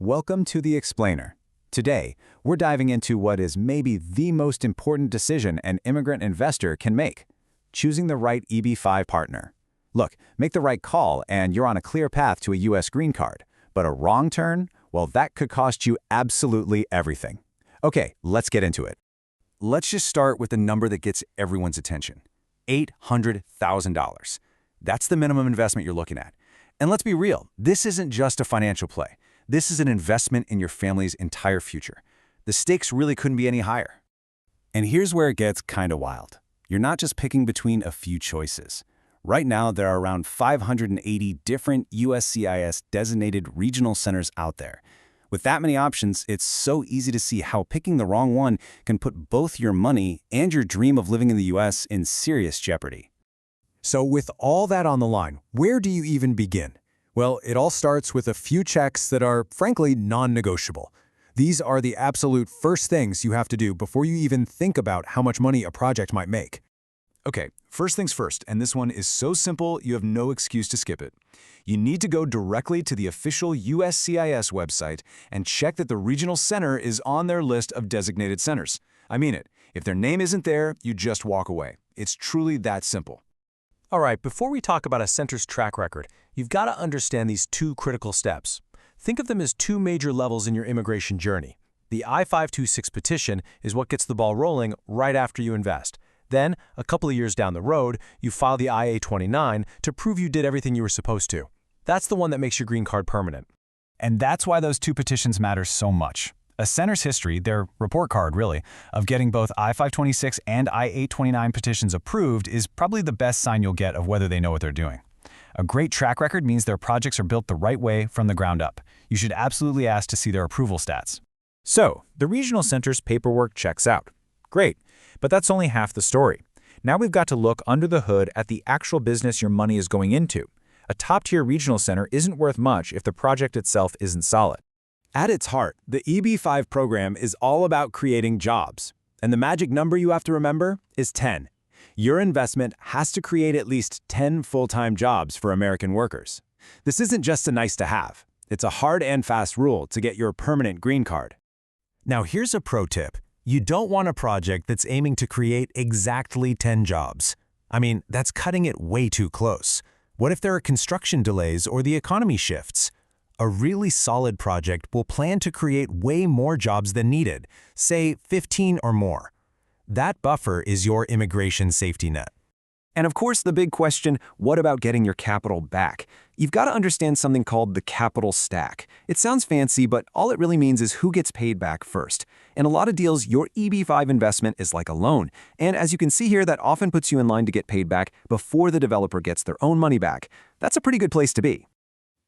Welcome to The Explainer. Today, we're diving into what is maybe the most important decision an immigrant investor can make: choosing the right EB-5 partner. Look, make the right call and you're on a clear path to a U.S. green card. But a wrong turn? Well, that could cost you absolutely everything. Okay, let's get into it. Let's just start with the number that gets everyone's attention: $800,000. That's the minimum investment you're looking at. And let's be real, this isn't just a financial play. This is an investment in your family's entire future. The stakes really couldn't be any higher. And here's where it gets kinda wild. You're not just picking between a few choices. Right now, there are around 580 different USCIS designated regional centers out there. With that many options, it's so easy to see how picking the wrong one can put both your money and your dream of living in the US in serious jeopardy. So with all that on the line, where do you even begin? Well, it all starts with a few checks that are, frankly, non-negotiable. These are the absolute first things you have to do before you even think about how much money a project might make. Okay, first things first, and this one is so simple you have no excuse to skip it. You need to go directly to the official USCIS website and check that the regional center is on their list of designated centers. I mean it. If their name isn't there, you just walk away. It's truly that simple. All right, before we talk about a center's track record, you've got to understand these two critical steps. Think of them as two major levels in your immigration journey. The I-526 petition is what gets the ball rolling right after you invest. Then, a couple of years down the road, you file the I-829 to prove you did everything you were supposed to. That's the one that makes your green card permanent. And that's why those two petitions matter so much. A center's history, their report card really, of getting both I-526 and I-829 petitions approved is probably the best sign you'll get of whether they know what they're doing. A great track record means their projects are built the right way from the ground up. You should absolutely ask to see their approval stats. So, the regional center's paperwork checks out. Great, but that's only half the story. Now we've got to look under the hood at the actual business your money is going into. A top-tier regional center isn't worth much if the project itself isn't solid. At its heart, the EB-5 program is all about creating jobs. And the magic number you have to remember is 10. Your investment has to create at least 10 full-time jobs for American workers. This isn't just a nice-to-have. It's a hard and fast rule to get your permanent green card. Now here's a pro tip. You don't want a project that's aiming to create exactly 10 jobs. I mean, that's cutting it way too close. What if there are construction delays or the economy shifts? A really solid project will plan to create way more jobs than needed, say 15 or more. That buffer is your immigration safety net. And of course, the big question, what about getting your capital back? You've got to understand something called the capital stack. It sounds fancy, but all it really means is who gets paid back first. In a lot of deals, your EB-5 investment is like a loan. And as you can see here, that often puts you in line to get paid back before the developer gets their own money back. That's a pretty good place to be.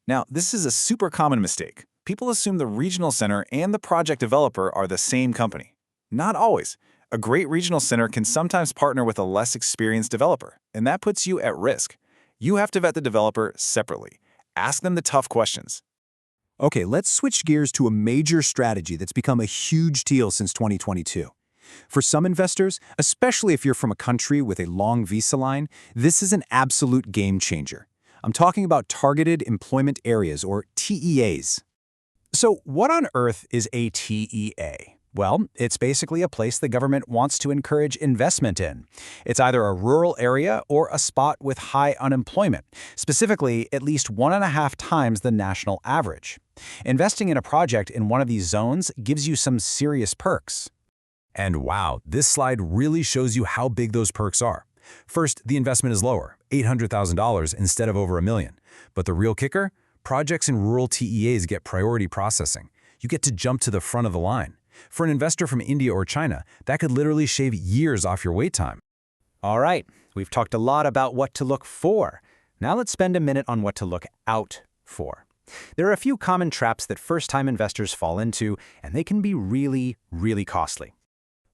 Now, this is a super common mistake. People assume the regional center and the project developer are the same company. Not always. A great regional center can sometimes partner with a less experienced developer, and that puts you at risk. You have to vet the developer separately. Ask them the tough questions. Okay, let's switch gears to a major strategy that's become a huge deal since 2022. For some investors, especially if you're from a country with a long visa line, this is an absolute game changer. I'm talking about Targeted Employment Areas, or TEAs. So what on earth is a TEA? Well, it's basically a place the government wants to encourage investment in. It's either a rural area or a spot with high unemployment, specifically at least 1.5 times the national average. Investing in a project in one of these zones gives you some serious perks. And wow, this slide really shows you how big those perks are. First, the investment is lower, $800,000 instead of over $1 million. But the real kicker? Projects in rural TEAs get priority processing. You get to jump to the front of the line. For an investor from India or China, that could literally shave years off your wait time. All right, we've talked a lot about what to look for. Now let's spend a minute on what to look out for. There are a few common traps that first-time investors fall into, and they can be really, really costly.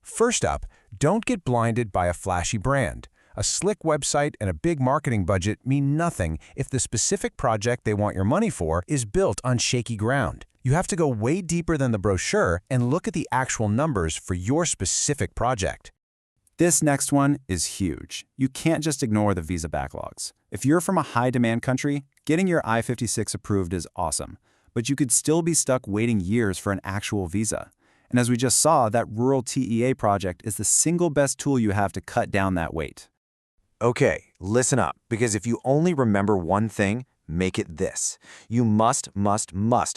First up, don't get blinded by a flashy brand. A slick website and a big marketing budget mean nothing if the specific project they want your money for is built on shaky ground. You have to go way deeper than the brochure and look at the actual numbers for your specific project. This next one is huge. You can't just ignore the visa backlogs. If you're from a high-demand country, getting your I-56 approved is awesome. but you could still be stuck waiting years for an actual visa. And as we just saw, that rural TEA project is the single best tool you have to cut down that wait. Okay, listen up, because if you only remember one thing, make it this. You must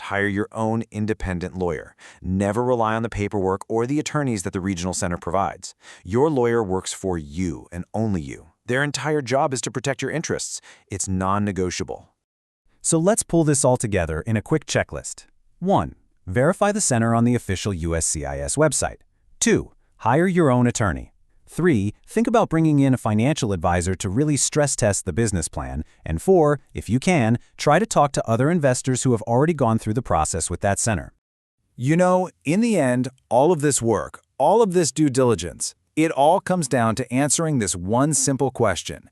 hire your own independent lawyer. Never rely on the paperwork or the attorneys that the regional center provides. Your lawyer works for you and only you. Their entire job is to protect your interests. It's non-negotiable. So let's pull this all together in a quick checklist. 1. Verify the center on the official USCIS website. 2. Hire your own attorney. 3. Think about bringing in a financial advisor to really stress test the business plan. And 4. If you can, try to talk to other investors who have already gone through the process with that center. You know, in the end, all of this work, all of this due diligence, it all comes down to answering this one simple question.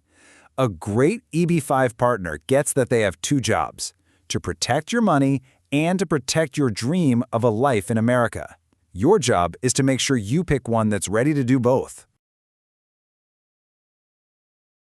A great EB5 partner gets that they have two jobs: to protect your money and to protect your dream of a life in America. Your job is to make sure you pick one that's ready to do both.